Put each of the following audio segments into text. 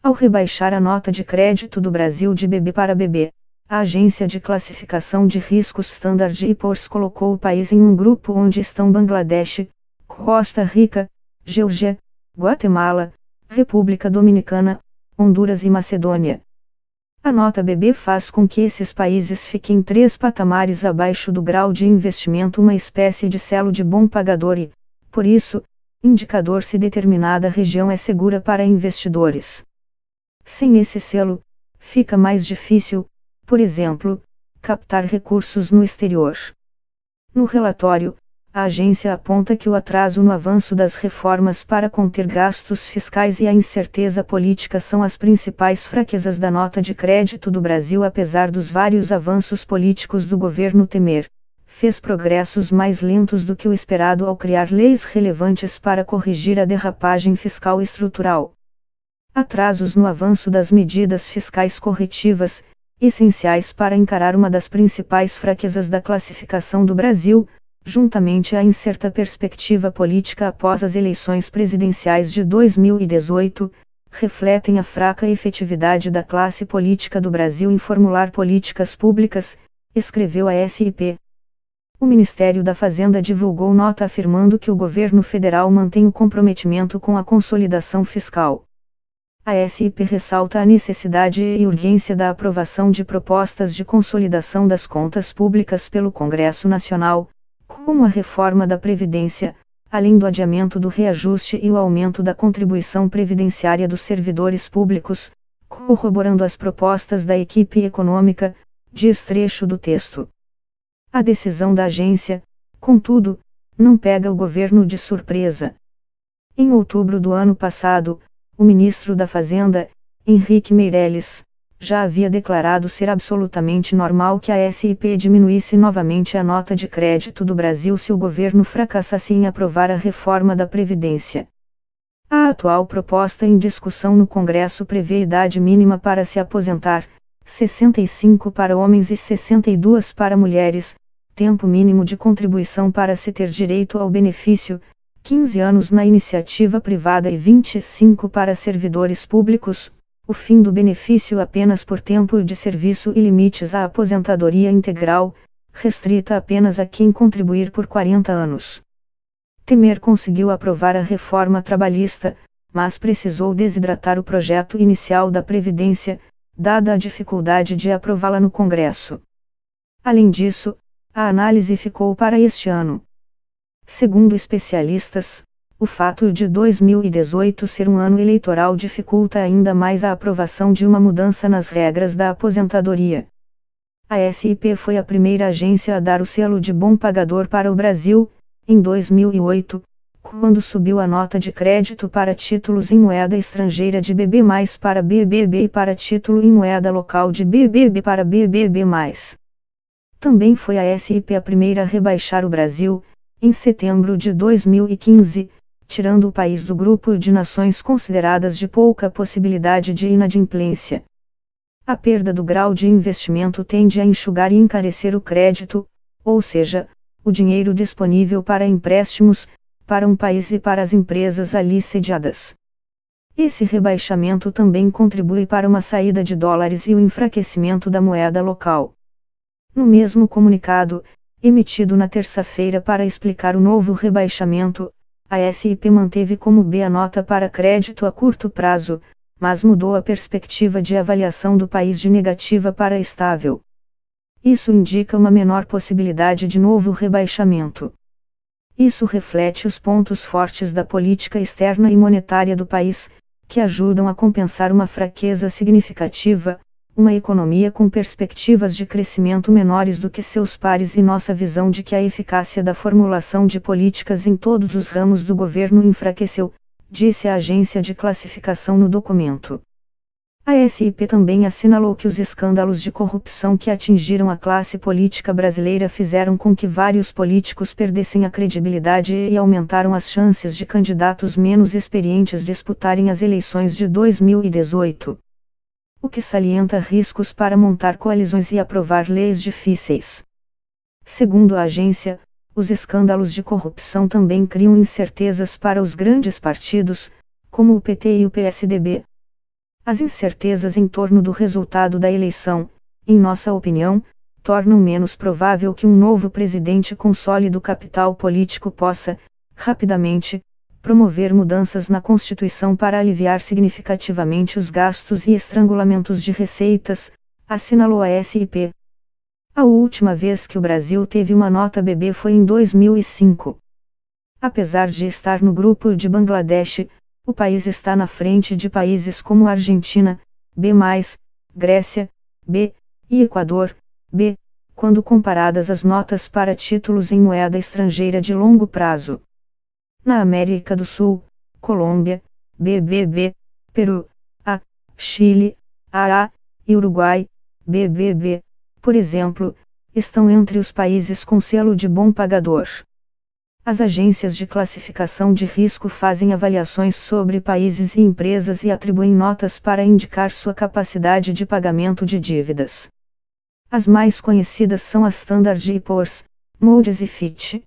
Ao rebaixar a nota de crédito do Brasil de BB para BB, a Agência de Classificação de Riscos Standard & Poor's colocou o país em um grupo onde estão Bangladesh, Costa Rica, Geórgia, Guatemala, República Dominicana, Honduras e Macedônia. A nota BB faz com que esses países fiquem 3 patamares abaixo do grau de investimento, uma espécie de selo de bom pagador e, por isso, indicador se determinada região é segura para investidores. Sem esse selo, fica mais difícil, por exemplo, captar recursos no exterior. No relatório, a agência aponta que o atraso no avanço das reformas para conter gastos fiscais e a incerteza política são as principais fraquezas da nota de crédito do Brasil. Apesar dos vários avanços políticos do governo Temer, fez progressos mais lentos do que o esperado ao criar leis relevantes para corrigir a derrapagem fiscal estrutural. Atrasos no avanço das medidas fiscais corretivas, essenciais para encarar uma das principais fraquezas da classificação do Brasil, juntamente à incerta perspectiva política após as eleições presidenciais de 2018, refletem a fraca efetividade da classe política do Brasil em formular políticas públicas, escreveu a SIP. O Ministério da Fazenda divulgou nota afirmando que o governo federal mantém o comprometimento com a consolidação fiscal. A SIP ressalta a necessidade e urgência da aprovação de propostas de consolidação das contas públicas pelo Congresso Nacional, como a reforma da Previdência, além do adiamento do reajuste e o aumento da contribuição previdenciária dos servidores públicos, corroborando as propostas da equipe econômica, diz trecho do texto. A decisão da agência, contudo, não pega o governo de surpresa. Em outubro do ano passado, o ministro da Fazenda, Henrique Meirelles, já havia declarado ser absolutamente normal que a SIP diminuísse novamente a nota de crédito do Brasil se o governo fracassasse em aprovar a reforma da Previdência. A atual proposta em discussão no Congresso prevê idade mínima para se aposentar, 65 para homens e 62 para mulheres, tempo mínimo de contribuição para se ter direito ao benefício, 15 anos na iniciativa privada e 25 para servidores públicos, o fim do benefício apenas por tempo de serviço e limites à aposentadoria integral, restrita apenas a quem contribuir por 40 anos. Temer conseguiu aprovar a reforma trabalhista, mas precisou desidratar o projeto inicial da Previdência, dada a dificuldade de aprová-la no Congresso. Além disso, a análise ficou para este ano. Segundo especialistas, o fato de 2018 ser um ano eleitoral dificulta ainda mais a aprovação de uma mudança nas regras da aposentadoria. A SIP foi a primeira agência a dar o selo de bom pagador para o Brasil, em 2008, quando subiu a nota de crédito para títulos em moeda estrangeira de BB+ para BBB e para título em moeda local de BBB para BBB+. Também foi a SIP a primeira a rebaixar o Brasil, em setembro de 2015, tirando o país do grupo de nações consideradas de pouca possibilidade de inadimplência. A perda do grau de investimento tende a enxugar e encarecer o crédito, ou seja, o dinheiro disponível para empréstimos, para um país e para as empresas ali sediadas. Esse rebaixamento também contribui para uma saída de dólares e o enfraquecimento da moeda local. No mesmo comunicado, emitido na terça-feira para explicar o novo rebaixamento, a SIP manteve como B a nota para crédito a curto prazo, mas mudou a perspectiva de avaliação do país de negativa para estável. Isso indica uma menor possibilidade de novo rebaixamento. Isso reflete os pontos fortes da política externa e monetária do país, que ajudam a compensar uma fraqueza significativa, uma economia com perspectivas de crescimento menores do que seus pares e nossa visão de que a eficácia da formulação de políticas em todos os ramos do governo enfraqueceu, disse a agência de classificação no documento. A SIP também assinalou que os escândalos de corrupção que atingiram a classe política brasileira fizeram com que vários políticos perdessem a credibilidade e aumentaram as chances de candidatos menos experientes disputarem as eleições de 2018. O que salienta riscos para montar coalizões e aprovar leis difíceis. Segundo a agência, os escândalos de corrupção também criam incertezas para os grandes partidos, como o PT e o PSDB. As incertezas em torno do resultado da eleição, em nossa opinião, tornam menos provável que um novo presidente com sólido capital político possa, rapidamente, promover mudanças na Constituição para aliviar significativamente os gastos e estrangulamentos de receitas, assinalou a SIP. A última vez que o Brasil teve uma nota BB foi em 2005. Apesar de estar no grupo de Bangladesh, o país está na frente de países como Argentina, B+, Grécia, B, e Equador, B, quando comparadas as notas para títulos em moeda estrangeira de longo prazo. Na América do Sul, Colômbia, BBB, Peru, A, Chile, AA, e Uruguai, BBB, por exemplo, estão entre os países com selo de bom pagador. As agências de classificação de risco fazem avaliações sobre países e empresas e atribuem notas para indicar sua capacidade de pagamento de dívidas. As mais conhecidas são as Standard & Poor's, Moody's e Fitch.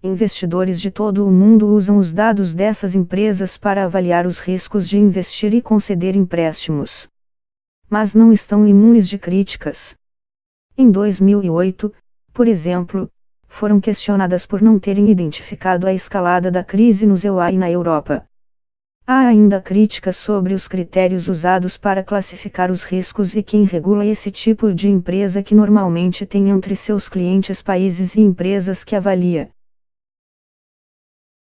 Investidores de todo o mundo usam os dados dessas empresas para avaliar os riscos de investir e conceder empréstimos. Mas não estão imunes de críticas. Em 2008, por exemplo, foram questionadas por não terem identificado a escalada da crise no EUA e na Europa. Há ainda críticas sobre os critérios usados para classificar os riscos e quem regula esse tipo de empresa que normalmente tem entre seus clientes países e empresas que avalia.